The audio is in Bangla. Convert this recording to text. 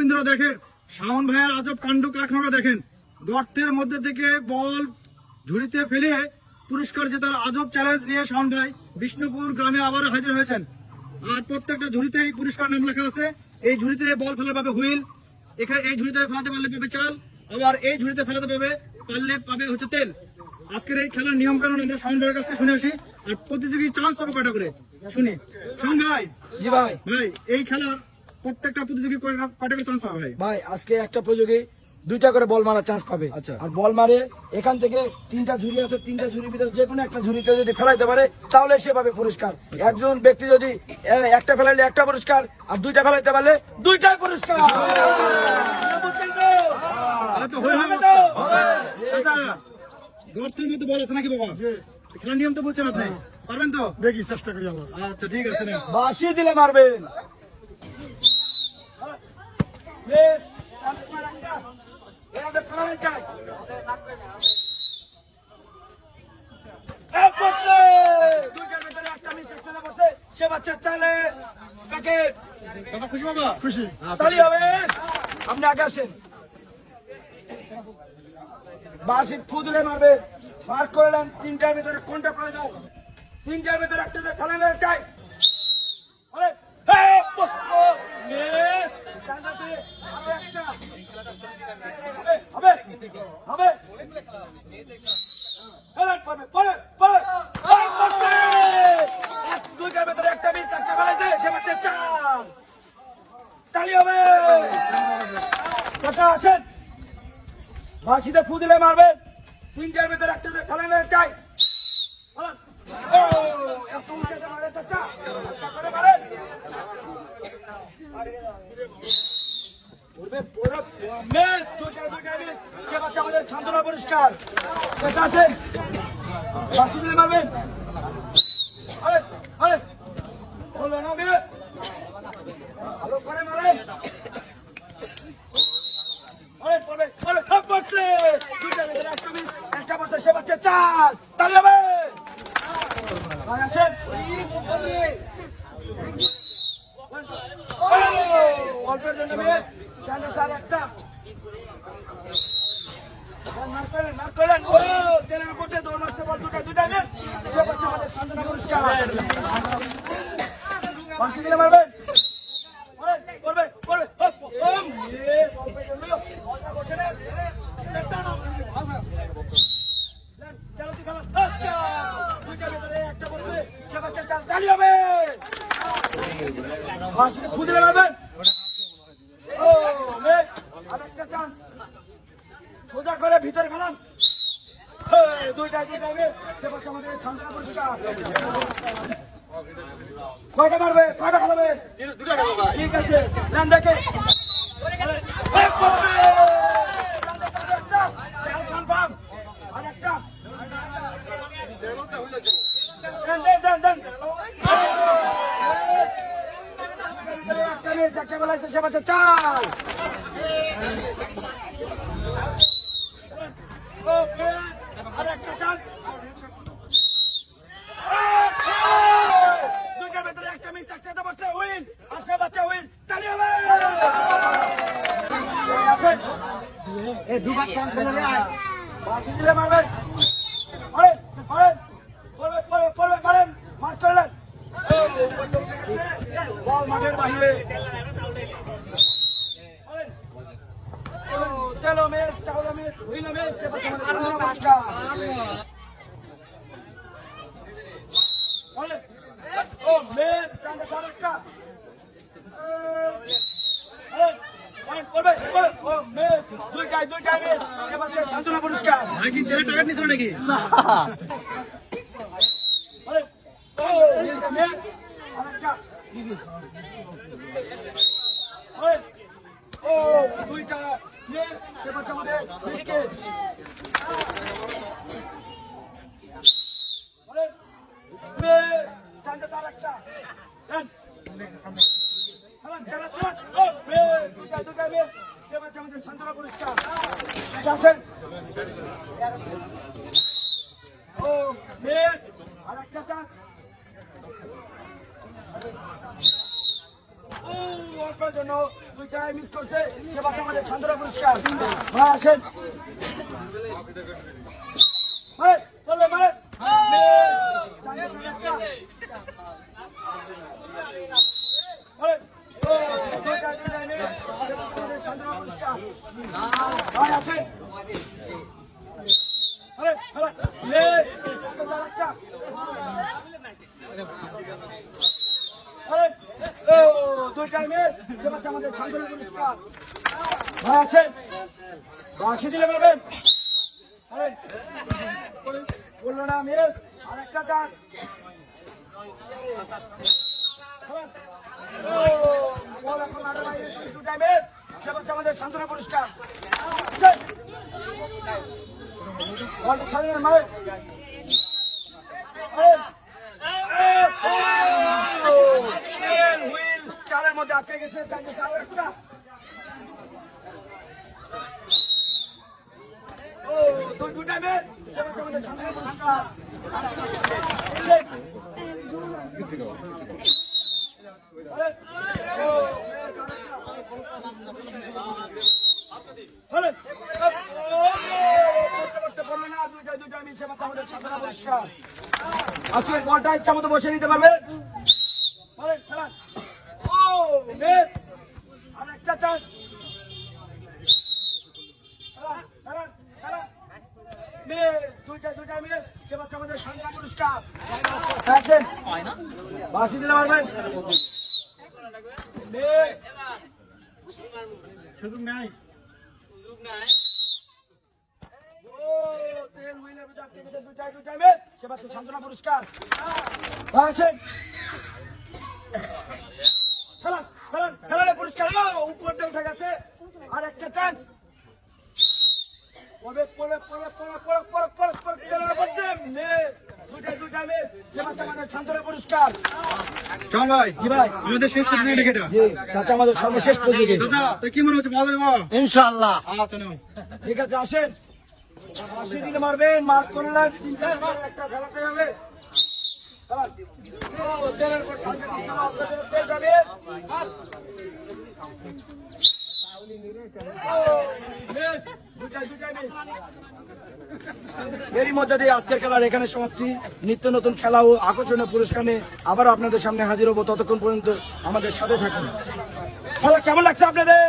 বিন্দুরা দেখেন শাওন ভাইয়ের আজব কাণ্ড কারখানা দেখেন। গর্তের মধ্যে থেকে বল ঝুড়িতে ফেলে পুরস্কার জেতার আজব চ্যালেঞ্জ নিয়ে শাওন ভাই বিষ্ণুপুর গ্রামে আবার হাজির হয়েছেন। আর প্রত্যেকটা ঝুড়িতেই পুরস্কার নাম লেখা আছে। এই ঝুড়িতে বল ফেলে পাবে হুইল, এখানে এই ঝুড়িতে ফেলাতে পারলে পাবে চাল, আবার এই ঝুড়িতে ফেলাতে পাবে হচ্ছে তেল। আজকের এই খেলার নিয়ম কানুন আমরা শাওন ভাইয়ের কাছে শুনে আসি। আর প্রতিযোগী চান্স পাবে কয়টা করে শুনি। শাওন ভাই, জি ভাই। ভাই এই খেলার প্রত্যেকটা প্রতিযোগী কয়টা করে চান্স পাবে ভাই? ভাই আজকে একটা প্রতিযোগী 2টা করে বল মারার চান্স পাবে। আচ্ছা। আর বল মারে এখান থেকে 3টা ঝুড়ি আছে, 3টা ঝুড়ির ভিতরে যে কোনো একটা ঝুড়িতে যদি ফেলাইতে পারে তাহলে সে পাবে পুরস্কার। একজন ব্যক্তি যদি একটা ফেলাইলে একটা পুরস্কার, আর 2টা ফেলাইতে পারলে 2টাই পুরস্কার। আচ্ছা, গর্তের মধ্যে বল আছে নাকি বাবা? খেলার নিয়ম তো বলছেন আপনি, পারবেন তো? দেখি চেষ্টা করি আমরা। আচ্ছা ঠিক আছে। বাঁশি দিলে মারবেন। সে বাচ্চা চালে প্যাকেট। বাবা খুশি বাবা? খুশি। তালি হবে। আপনি আগে আসেন। বাঁশি ফুদলে মারবে, মার্ক করলেন। 3টার ভিতরে কোনটা করে দাও? 3টার ভিতরে একটা ফেলেন চাই। দুইটার ভিতরে একটা মিস, একটা ফেলেছে সে বাচ্চা চাল। তালি হবে। কথা আসেন। বাঁশিতে ফু দিলে মারবে, 3টার ভিতরে একটা ফেলেন চাই। এত উঁচাতে মারে চাচা, করে মারেন। সে বাচ্চা আমাদের সান্ত্বনা পুরস্কার। কথা আছেন। বাঁশি দিলে মারবেন। ভালো করে মারেন। একটা বছর সে বাচ্চা চাল। তাহলে হবে। অল্পের জন্য স্যার একটা তেলের উপর দিয়ে দৌড় মারতে বল। দুটা মিস, সে বাচ্চা আমাদের সান্ত্বনা পুরস্কার। বাঁশি দিলে মারবেন। খুঁজে মারবেন। আরেকটা চান্স, সোজা করে ভিতরে ফেলান। দুইটাই আমাদের সান্ত্বনা পুরস্কার। কয়টা মারবে, কয়টা ফেলাবে? ঠিক আছে, যান দেখে। আরেকটা চারটে বেলাইছে সে বাচ্চা চাল। আরেকটা চাল। দুইটার ভেতরে একটা মিস, একসাথে বসছে উইন। আর সে বাচ্চা উইন। তালি হবে। দুবার চান্স দিলে মারবেন। মারেন, মার্ক করলেন। বল মাঠের বাহিরে। চলো মেস, চাউলো মেস, হুইলো মেস, সে বাচ্চা আমাদের পুরস্কার। ও মেস, চান্স আরেকটা। দুইটাই মেস, সে বাচ্চা সান্ত্বনা পুরস্কার। ভাই কি তেলের টাকা নিছিল নাকি? দুইটা সে বাচ্চা আমাদের বিস্কিট। সান্ত্বনা পুরস্কার। ও মেস, আরেকটা চান্স। অল্পের জন্য দুইটাই মিস করছে সে বাচ্চা আমাদের সান্ত্বনা পুরস্কার। ভাই আসেন, ভাই বললে ভাই ভাই আছেন, আরে আরে লে বাচ্চা আরে ও দুইটাই মেয়ে সে বাচ্চা আমাদের সান্ত্বনা পুরস্কার। ভাই আছেন, বাক্সি দিলে বলবেন, আরে বললো না মেয়ে আর একটা চান্স। আমাদের সান্ত্বনা পুরস্কার। চারের মধ্যে আটকে গেছে, একটা দুইটা মেয়ে আমাদের সান্ত্বনা পুরস্কার। আজকের বলটা ইচ্ছা মতো বসে নিতে পারবে। আর একটা চান্স, দুইটা মিলে সে বাচ্চা আমাদের সান্ত্বনা পুরস্কার। বাসি দিলে পারবেন, সুযোগ নাই। সান্ত্বনা পুরস্কার। পুরস্কার উপর দিয়ে উঠে গেছে, আর একটা চান্স। সান্ত্বনা পুরস্কার। চল ভাই, জি ভাই, আমাদের শেষ প্রতিযোগিতা এটা। জি চাচা আমাদের সর্বশেষ প্রতিযোগী। চাচা তো কি মনে হচ্ছে, ভালো হবে বাবা? ইনশাআল্লাহ। আচ্ছা নাও। ঠিক আছে আসেন, ফাঁসি দিলে মারবেন, মার্ক করে না, তিনটা একটা খেলাতে হবে। এরই মধ্যে দিয়ে আজকের খেলার এখানে সমাপ্তি। নিত্য নতুন খেলা ও আকর্ষণীয় পুরস্কার নিয়ে আবার আপনাদের সামনে হাজির হবো। ততক্ষণ পর্যন্ত আমাদের সাথে থাকুন। খেলা কেমন লাগছে আপনাদের?